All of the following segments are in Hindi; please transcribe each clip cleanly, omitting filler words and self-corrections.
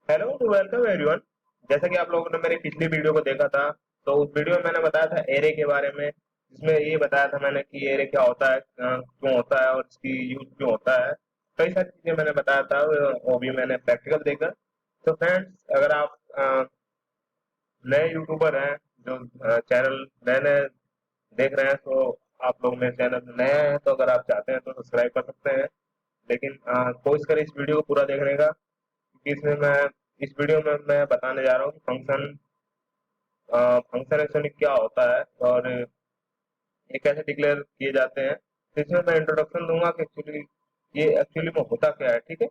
Hello welcome everyone. जैसा कि आप लोगों ने मेरी पिछली वीडियो को देखा था, तो उस वीडियो में मैंने बताया था एरे के बारे में, जिसमें ये बताया था मैंने कि एरे क्या होता है, क्यों होता है और इसकी यूज क्यों होता है। कई सारी चीजें मैंने बताया था, वो भी मैंने प्रैक्टिकल देखा। तो फ्रेंड्स, अगर आप नए यूट्यूबर हैं, जो चैनल नए नए देख रहे हैं, तो आप लोग मेरे चैनल नए हैं, तो अगर आप चाहते हैं तो सब्सक्राइब कर सकते हैं। लेकिन कोशिश करें इस वीडियो को पूरा देखने का, क्योंकि इसमें मैं इस वीडियो में मैं बताने जा रहा हूँ कि फंक्शन एक्चुअली क्या होता है और ये कैसे डिक्लेयर किए जाते हैं। तो इसमें मैं इंट्रोडक्शन दूंगा कि एक्चुअली में होता क्या है, ठीक है।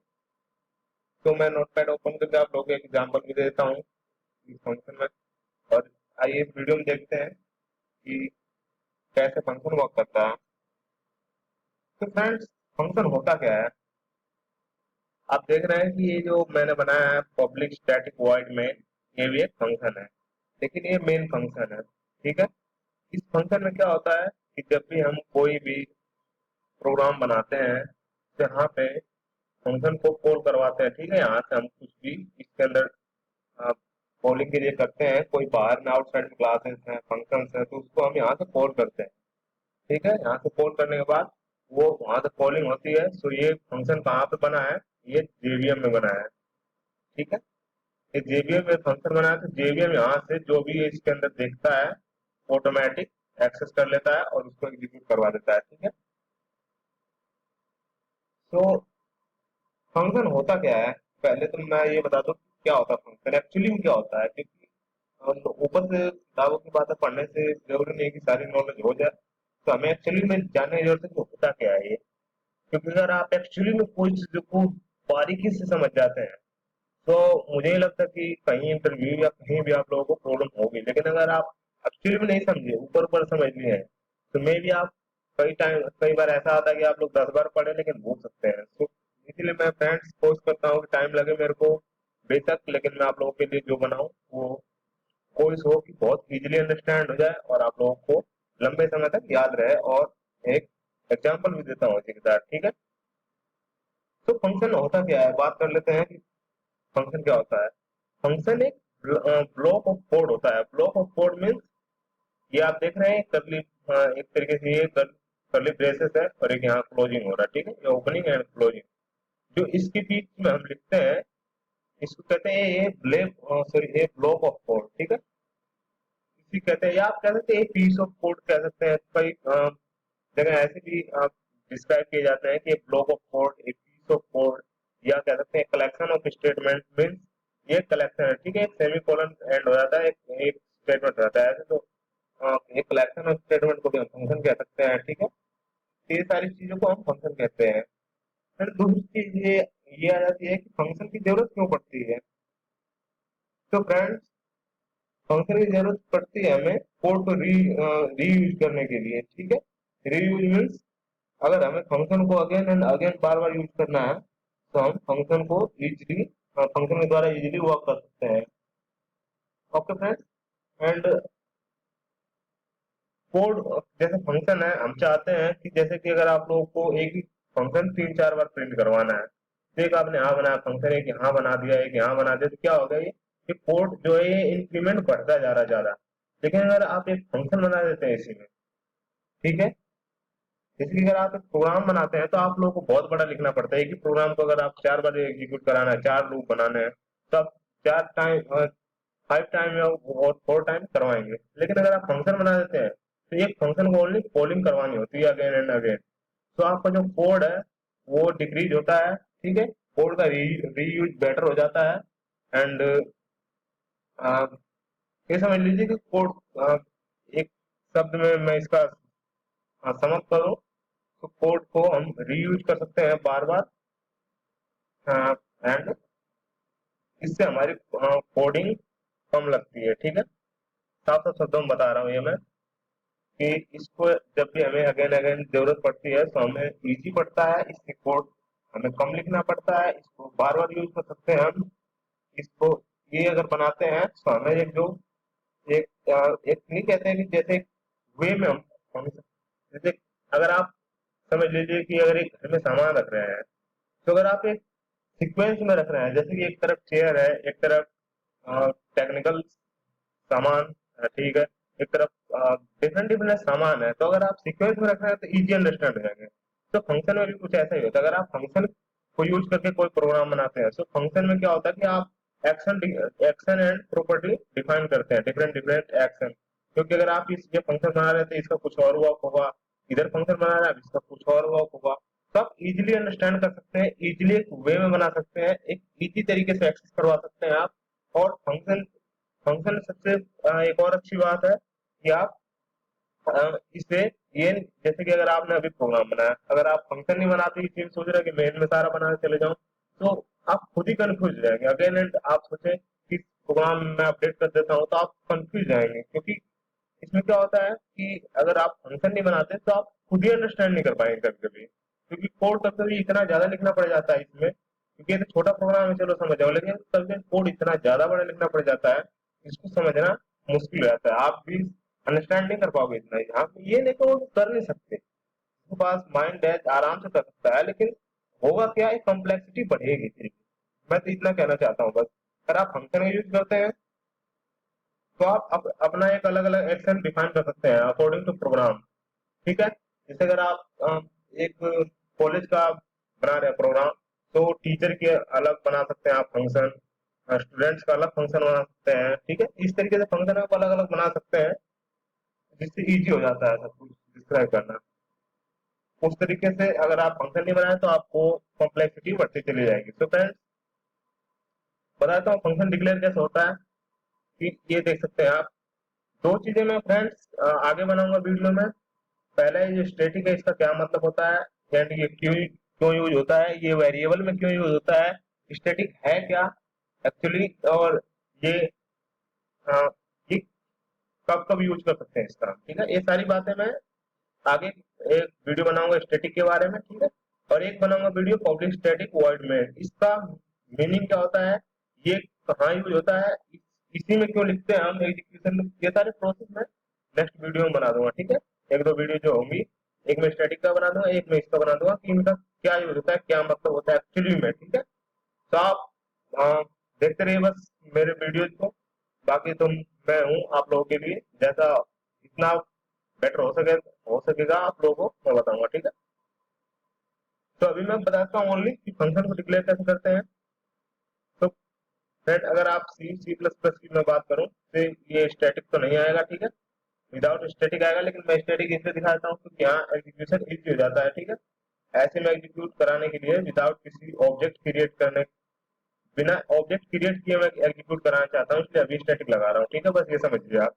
तो मैं नोटपैड ओपन करके आप लोगों को एक एग्जाम्पल भी देता हूँ इस फंक्शन में। और आइए इस वीडियो में देखते हैं कि कैसे फंक्शन वर्क करता है। तो फ्रेंड्स, फंक्शन होता क्या है। आप देख रहे हैं कि ये जो मैंने बनाया है पब्लिक स्टैटिक वॉइड में, ये भी एक फंक्शन है, लेकिन ये मेन फंक्शन है, ठीक है। इस फंक्शन में क्या होता है कि जब भी हम कोई भी प्रोग्राम बनाते हैं, तो यहाँ पे फंक्शन को कॉल करवाते हैं, ठीक है। यहाँ से हम कुछ भी इसके अंदर कॉलिंग के लिए करते हैं, कोई बाहर में आउटसाइड में क्लासेस हैं, फंक्शंस हैं, तो उसको हम यहाँ से कॉल करते हैं, ठीक है। यहाँ से कॉल करने के बाद वो वहां से कॉलिंग होती है। सो ये फंक्शन कहाँ पे बना है, ये जेवीएम में बना है, ठीक है। ये जेवीएम में फंक्शन बना है, तो जेवीएम यहाँ से जो भी इसके अंदर देखता है, ऑटोमेटिक एक्सेस कर लेता है और उसको एग्जीक्यूट करवा देता है, ठीक है। तो फंक्शन होता क्या है, पहले तो मैं ये बता दूं कि क्या होता है फंक्शन एक्चुअली में क्या होता है, क्योंकि तो ऊपर से किताबों की बातें पढ़ने से जरूरी नहीं कि सारी नॉलेज हो जाए। तो हमें एक्चुअली में जानने की जरूरत है कि होता क्या है ये। क्योंकि अगर आप एक्चुअली में कोई चीज को बारीकी से समझ जाते हैं, तो मुझे नहीं लगता कि कहीं इंटरव्यू या कहीं भी आप लोगों को प्रॉब्लम होगी। लेकिन अगर आप एक्चुअली में नहीं समझे, ऊपर ऊपर समझ लिए हैं, तो मे भी आप कई बार ऐसा आता है कि आप लोग 10 बार पढ़े लेकिन भूल सकते हैं। तो इसीलिए मैं फ्रेंड्स कोशिश करता हूँ कि टाइम लगे मेरे को बेशक, लेकिन मैं आप लोगों के लिए जो बनाऊं वो कोशिश हो कि बहुत इजीली अंडरस्टैंड हो जाए और आप लोगों को लंबे समय तक याद रहे। और एक एग्जाम्पल भी देता हूँ इसी के साथ, ठीक है। तो फंक्शन होता क्या है, बात कर लेते हैं कि फंक्शन क्या होता है। फंक्शन एक ब्लॉक ऑफ कोड होता है। ब्लॉक ऑफ कोड मीन्स, ये आप देख रहे हैं करली, एक तरीके से ये करली ब्रेसेस है और एक यहाँ क्लोजिंग हो रहा है, ठीक है, ये ओपनिंग एंड क्लोजिंग। जो इसके बीच में हम लिखते हैं, इसको कहते हैं ये ब्लैक, सॉरी, ये ब्लॉक ऑफ कोड, ठीक है। इसी कहते हैं, या आप कह सकते हैं पीस ऑफ कोड कह सकते हैं। कई जगह ऐसे भी डिस्क्राइब किए जाते हैं कि एक ब्लॉक ऑफ कोड, एक पीस ऑफ कोड, या कह सकते हैं कलेक्शन ऑफ स्टेटमेंट मीन्स, ये कलेक्शन है, ठीक है। एक सेमी कोलन एंड हो जाता है, एक स्टेटमेंट रहता है ऐसे। तो एक कलेक्शन ऑफ स्टेटमेंट को भी हम फंक्शन कह सकते हैं, ठीक है। तो ये सारी चीजों को हम फंक्शन कहते हैं। फिर दूसरी चीज ये आ जाती है कि फंक्शन की जरूरत क्यों पड़ती है। तो फ्रेंड्स, फंक्शन की जरूरत पड़ती है हमें कोड को रीयूज करने के लिए, ठीक है। रीयूज मीन्स, अगर हमें फंक्शन को again and again bar bar use करना है, तो हम फंक्शन को इजीली, फंक्शन के द्वारा इजीली वर्क कर सकते हैं। Okay friends. एंड कोड, जैसे फंक्शन है, हम चाहते हैं कि जैसे कि अगर आप लोगों को एक ही फंक्शन 3 4 बार प्रिंट करवाना है, तो एक आपने यहाँ बनाया फंक्शन, एक यहाँ बना दिया, एक यहाँ बना दिया, तो क्या होगा ये कोड जो है ये इंक्रीमेंट बढ़ता जा रहा है ज्यादा। लेकिन अगर आप एक फंक्शन बना देते हैं इसी में, ठीक है, इसलिए अगर आप एक प्रोग्राम बनाते हैं तो आप लोगों को बहुत बड़ा लिखना पड़ता है। एक ही प्रोग्राम को अगर आप 4 बार एग्जीक्यूट कराना है, 4 लूप बनाने हैं, तो आप 4 टाइम, 5 टाइम या और 4 टाइम करवाएंगे। लेकिन अगर आप फंक्शन बना देते हैं, तो एक फंक्शन को ओनली कॉलिंग करवानी होती है अगेन एंड अगेन। तो आपका जो कोड है वो डिक्रीज होता है, ठीक है। कोड का रीयूज बेटर हो जाता है। एंड ये समझ लीजिए कि कोड, एक शब्द में मैं इसका समझ करूं, तो कोड को हम रीयूज कर सकते हैं बार बार। एंड इससे हमारी कोडिंग कम लगती है, ठीक है। साफ साफ शब्दों में बता रहा हूँ ये मैं, कि इसको जब भी हमें अगेन अगेन जरूरत पड़ती है, तो हमें इजी पड़ता है, इससे कोड हमें कम लिखना पड़ता है, इसको बार बार यूज कर सकते हैं हम इसको। ये अगर बनाते हैं तो हमें एक जो एक नहीं कहते हैं कि जैसे वे में हम जैसे, अगर आप समझ लीजिए कि अगर एक घर में सामान रख रहे हैं, तो अगर आप एक सीक्वेंस में रख रहे हैं, जैसे कि एक तरफ चेयर है, एक तरफ टेक्निकल सामान है, ठीक है, एक तरफ डिफरेंट डिफरेंट सामान है, तो अगर आप सीक्वेंस में रख रहे हैं तो इजी अंडरस्टैंड हो जाएंगे। तो फंक्शन में भी कुछ ऐसा ही होता है, अगर आप फंक्शन को यूज करके कोई प्रोग्राम बनाते हैं, तो फंक्शन में क्या होता है कि आप action action and property define करते हैं, डिफरेंट डिफरेंट एक्शन। क्योंकि अगर आप इस ये फंक्शन बना रहे थे, इसका कुछ और वर्क होगा, इधर फंक्शन बना रहे हैं, अब इसका कुछ और वर्क होगा, तो आप इजीली अंडरस्टैंड कर सकते हैं, इजीली एक वे में बना सकते हैं, एक इजी तरीके से एक्सेस करवा सकते हैं आप। और फंक्शन फंक्शन सबसे एक और अच्छी बात है कि आप इससे ये, जैसे कि अगर आपने अभी प्रोग्राम बनाया, अगर आप फंक्शन नहीं बनाते, ये चीज सोच रहे हैं कि मेन में सारा बना के चले जाऊं, तो आप खुद ही कंफ्यूज हो जाएंगे। अगेन एंड आप सोचे कि प्रोग्राम में अपडेट कर देता हूं, तो आप कंफ्यूज जाएंगे, क्योंकि इसमें क्या होता है कि अगर आप फंक्शन नहीं बनाते तो आप खुद ही अंडरस्टैंड नहीं कर पाएंगे कभी कभी, क्योंकि कोड कभी कभी इतना ज्यादा लिखना पड़ जाता है इसमें, क्योंकि ये तो छोटा प्रोग्राम है, चलो समझ जाओ, लेकिन कभी कोड इतना ज्यादा बड़ा लिखना पड़ जाता है, इसको समझना मुश्किल हो जाता है, आप भी अंडरस्टैंड नहीं कर पाओगे इतना। यहाँ पे ये नहीं तो वो कर नहीं सकते, उसके पास माइंड है, आराम से कर सकता है, लेकिन होगा क्या, एक कॉम्प्लेक्सिटी बढ़ेगी फिर। मैं तो इतना कहना चाहता हूँ बस। अगर आप फंक्शन का यूज करते हैं तो आप अपना एक अलग अलग एक्शन डिफाइन कर सकते हैं अकॉर्डिंग टू प्रोग्राम, ठीक है। जैसे अगर आप एक कॉलेज का बना रहे हैं प्रोग्राम, तो टीचर के अलग बना सकते हैं आप फंक्शन, स्टूडेंट्स का अलग फंक्शन बना सकते हैं, ठीक है, इस तरीके से फंक्शन आप अलग अलग बना सकते हैं, जिससे इजी हो जाता है सब कुछ डिस्क्राइब करना। उस तरीके से अगर आप फंक्शन नहीं बनाए तो आपको कॉम्प्लेक्सिटी बढ़ती चली जाएगी। तो फ्रेंड्स, बताता हूँ फंक्शन डिक्लेयर कैसे होता है, कि ये देख सकते हैं आप। दो चीजें मैं फ्रेंड्स आगे बनाऊंगा वीडियो में। पहले ये स्टैटिक है, इसका क्या मतलब होता है, एंड ये क्यों क्यों यूज होता है, ये वेरिएबल में क्यों यूज होता है, स्टैटिक है क्या एक्चुअली, और ये अ, ये कब कब यूज कर सकते हैं इसका, ठीक है। ये सारी बातें मैं आगे एक वीडियो बनाऊंगा स्टैटिक के बारे में, ठीक है। और एक बनाऊंगा वीडियो पब्लिक स्टैटिक वॉइड में, इसका मीनिंग क्या होता है, ये कहाँ यूज होता है, इसी में क्यों लिखते हैं हम एग्जीक्यूशन में, ये सारे प्रोसेस में नेक्स्ट वीडियो में बना दूंगा, ठीक है। एक दो वीडियो जो होंगी, एक में स्टैटिक का बना दूंगा, एक में इसका बना दूंगा कि इनका क्या यूज होता है, क्या मतलब होता है एक्चुअली में, ठीक है। तो आप अ, देखते रहिए बस मेरे वीडियोज को। बाकी तो मैं हूँ आप लोगों के लिए, जैसा इतना बेटर हो सकेगा आप लोगों को मैं बताऊंगा, ठीक है। तो अभी मैं बताता हूँ ओनली कि फंक्शन को डिक्लेयर कैसे करते हैं। तो फ्रेंड, अगर आप सी सी प्लस प्लस की मैं बात करूँ तो ये स्टैटिक तो नहीं आएगा, ठीक है, विदाउट स्टैटिक आएगा, लेकिन मैं स्टैटिक इसलिए दिखाता हूँ क्योंकि यहाँ एग्जीक्यूशन इजी हो जाता है, ठीक है। ऐसे में एग्जीक्यूट कराने के लिए विदाउट किसी ऑब्जेक्ट क्रिएट करने, बिना ऑब्जेक्ट क्रिएट किए मैं एग्जीक्यूट कराना चाहता हूँ, इसलिए अभी स्टैटिक लगा रहा हूँ, ठीक है, बस ये समझ लीजिए आप,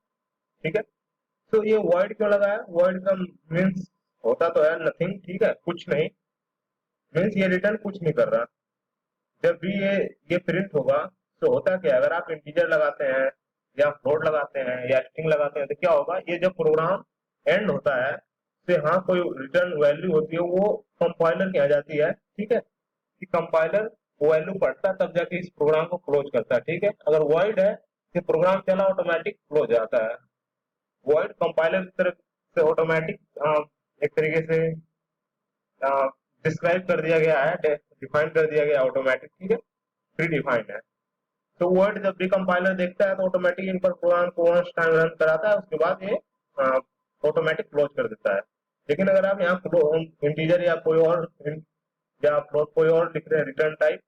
ठीक है। तो ये वर्ड क्यों लगा है, वर्ड का मीन्स होता तो है नथिंग, ठीक है, कुछ नहीं, मीन्स ये रिटर्न कुछ नहीं कर रहा। जब भी ये प्रिंट होगा, तो होता क्या है, अगर आप इंटीजर लगाते हैं या फ्लोट लगाते हैं या स्ट्रिंग लगाते हैं, तो क्या होगा, ये जब प्रोग्राम एंड होता है, तो हाँ कोई रिटर्न वैल्यू होती है, वो कंपाइलर की आ जाती है, ठीक है, कि कंपाइलर वो वैल्यू पढ़ता है, तब जाके इस प्रोग्राम को क्लोज करता है, ठीक है। अगर वॉइड है तो प्रोग्राम चला ऑटोमेटिक क्लोज जाता है। वॉइड कंपाइलर की तरफ से ऑटोमेटिक एक तरीके से डिस्क्राइब कर दिया गया है, डिफाइन कर दिया गया ऑटोमेटिक, ठीक है, प्री डिफाइंड है। तो वर्ड जब भी कंपाइलर देखता है तो ऑटोमेटिक इन पर प्रोग्राम को वंस टाइम रन कराता है, उसके बाद ये ऑटोमेटिक क्लोज कर देता है। लेकिन अगर आप यहाँ इंटीजर या कोई और या फ्लोट कोई और लिख रहे हैं रिटर्न टाइप,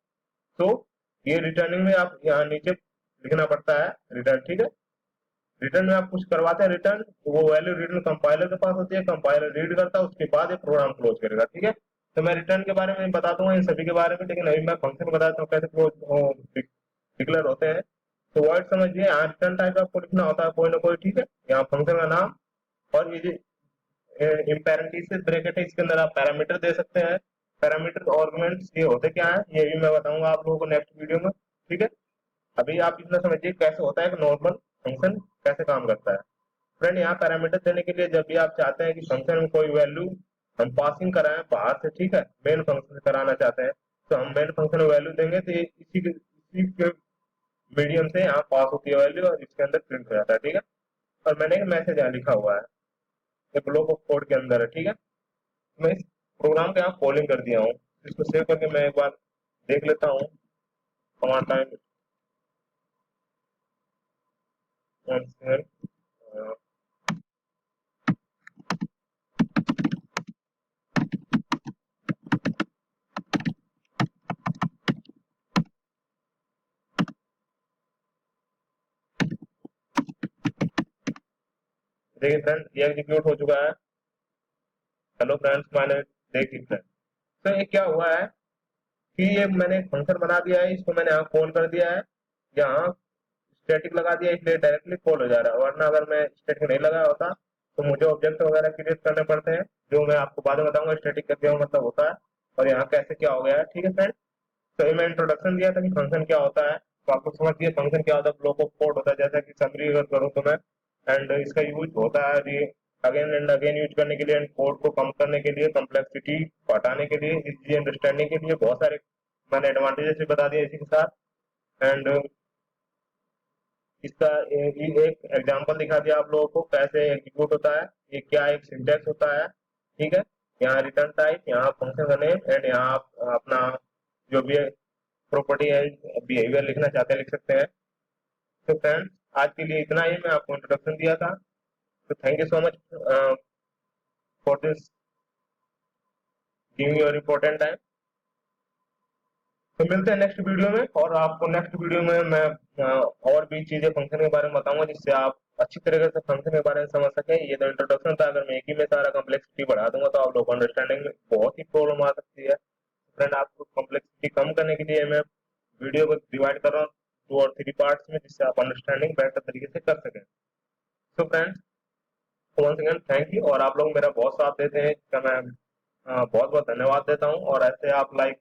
तो ये रिटर्निंग में आप यहाँ नीचे लिखना पड़ता है रिटर्न, ठीक है। रिटर्न में आप कुछ करवाते हैं रिटर्न, तो वो वैल्यू रिटर्न कंपाइलर के पास होती है, कंपाइलर रीड करता है, उसके बाद ये प्रोग्राम क्लोज करेगा, ठीक है। तो मैं रिटर्न के बारे में बता दूंगा इन सभी के बारे में, लेकिन अभी मैं फंक्शन बताता हूँ कैसे क्लोज डिक्लेयर होते हैं। तो वर्ड समझिए, यहाँ रिटर्न टाइप आपको लिखना होता है कोई ना कोई, ठीक है, यहाँ फंक्शन का नाम, और ये जो इम्पेरेंथिसिस ब्रैकेट है, इसके अंदर आप पैरामीटर दे सकते हैं। पैरामीटर आर्गुमेंट्स ये होते क्या है, ये भी मैं बताऊंगा आप लोगों को नेक्स्ट वीडियो में, ठीक है। अभी आप इतना समझिए कैसे होता है एक नॉर्मल फंक्शन कैसे काम करता है। फ्रेंड, यहाँ पैरामीटर देने के लिए जब भी आप चाहते हैं कि फंक्शन में कोई वैल्यू हम पासिंग कराएं बाहर से, ठीक है, मेन फंक्शन से कराना चाहते हैं, तो हम मेन फंक्शन में वैल्यू देंगे, तो इसी के मीडियम से यहाँ पास होती है वैल्यू और इसके अंदर प्रिंट हो जाता है, ठीक है। और मैंने एक मैसेज यहाँ लिखा हुआ है, एक ब्लॉक ऑफ कोड के अंदर है, ठीक है। मैं इस प्रोग्राम के यहाँ कॉलिंग कर दिया हूँ, इसको सेव करके मैं एक बार देख लेता हूँ कमांड टाइम देखिए फ्रेंड ये एग्जीक्यूट हो चुका है। हेलो फ्रेंड्स मैंने देखिए फ्रेंड, तो ये क्या हुआ है कि ये मैंने एक फंक्शन बना दिया है, इसको मैंने यहाँ कॉल कर दिया है, यहाँ स्टैटिक लगा दिया, इसलिए डायरेक्टली कॉल हो जा रहा है। वरना अगर मैं स्टैटिक नहीं लगाया होता तो मुझे ऑब्जेक्ट वगैरह क्रिएट करने पड़ते हैं, जो मैं आपको बाद में बताऊंगा स्टैटिक का क्या मतलब होता है और यहाँ कैसे क्या हो गया है। ठीक है फ्रेंड, तो ये मैं इंट्रोडक्शन दिया था कि फंक्शन क्या होता है, तो आपको समझ गए फंक्शन क्या होता है, ब्लॉक ऑफ कोड होता है, जैसा कि समरी अगर करूँ तो मैं, एंड इसका यूज होता है अगेन एंड अगेन यूज करने के लिए, एंड कोड को कम करने के लिए, कम्प्लेक्सिटी हटाने के लिए, इजी अंडरस्टैंडिंग के लिए, बहुत सारे मैंने एडवांटेजेस भी बता दिए इसी के साथ। एंड इसका एक एग्जांपल दिखा दिया आप लोगों को कैसे एग्जीक्यूट होता है, ये क्या एक सिंटैक्स होता है। ठीक है, यहाँ रिटर्न टाइप, यहाँ फंक्शन का नेम, एंड यहाँ आप अपना जो भी प्रॉपर्टी एंड बिहेवियर लिखना चाहते हैं लिख सकते हैं। तो फ्रेंड्स आज के लिए इतना ही, मैं आपको इंट्रोडक्शन दिया था। तो thank you so much for this giving your important time. तो मिलते हैं नेक्स्ट वीडियो में, और आपको नेक्स्ट वीडियो में मैं और भी चीजें फंक्शन के बारे में बताऊंगा, जिससे आप अच्छी तरीके से फंक्शन के बारे में समझ सकें। ये तो इंट्रोडक्शन था, अगर मैं एक ही में सारा कम्प्लेक्सिटी बढ़ा दूंगा तो आप लोग को अंडरस्टैंडिंग में बहुत ही प्रॉब्लम आ सकती है। फ्रेंड आपको कम्प्लेक्सिटी कम करने के लिए मैं वीडियो को डिवाइड कर रहा हूँ 2 और 3 पार्ट्स में, जिससे आप अंडरस्टैंडिंग बेटर तरीके से कर सकें। So friends once again thank you, और आप लोग मेरा बहुत साथ देते हैं, इसका मैं बहुत बहुत धन्यवाद देता हूँ। और ऐसे आप लाइक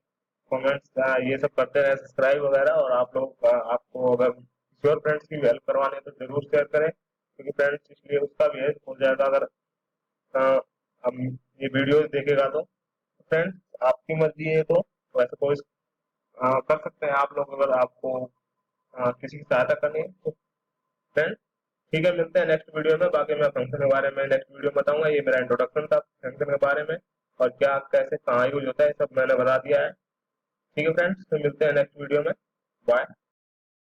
कमेंट्स ये सब करते रहे, सब्सक्राइब वगैरह, और आप लोग आपको अगर किसी और फ्रेंड्स की हेल्प करवानी है तो जरूर शेयर करें, क्योंकि फ्रेंड्स इसलिए उसका भी हेल्प हो जाएगा अगर अ, हम ये वीडियोस देखेगा तो। फ्रेंड्स आपकी मर्जी है, तो वैसे कोई कर सकते हैं आप लोग, अगर आपको किसी की सहायता करनी है तो। फ्रेंड्स ठीक है, मिलते हैं नेक्स्ट वीडियो में, बाकी मैं फंक्शन के बारे में नेक्स्ट वीडियो में बताऊंगा। ये मेरा इंट्रोडक्शन था फंक्शन के बारे में, और क्या कैसे कहाँ यूज होता है सब मैंने बता दिया है। ठीक है फ्रेंड्स, तो मिलते हैं नेक्स्ट वीडियो में। बाय।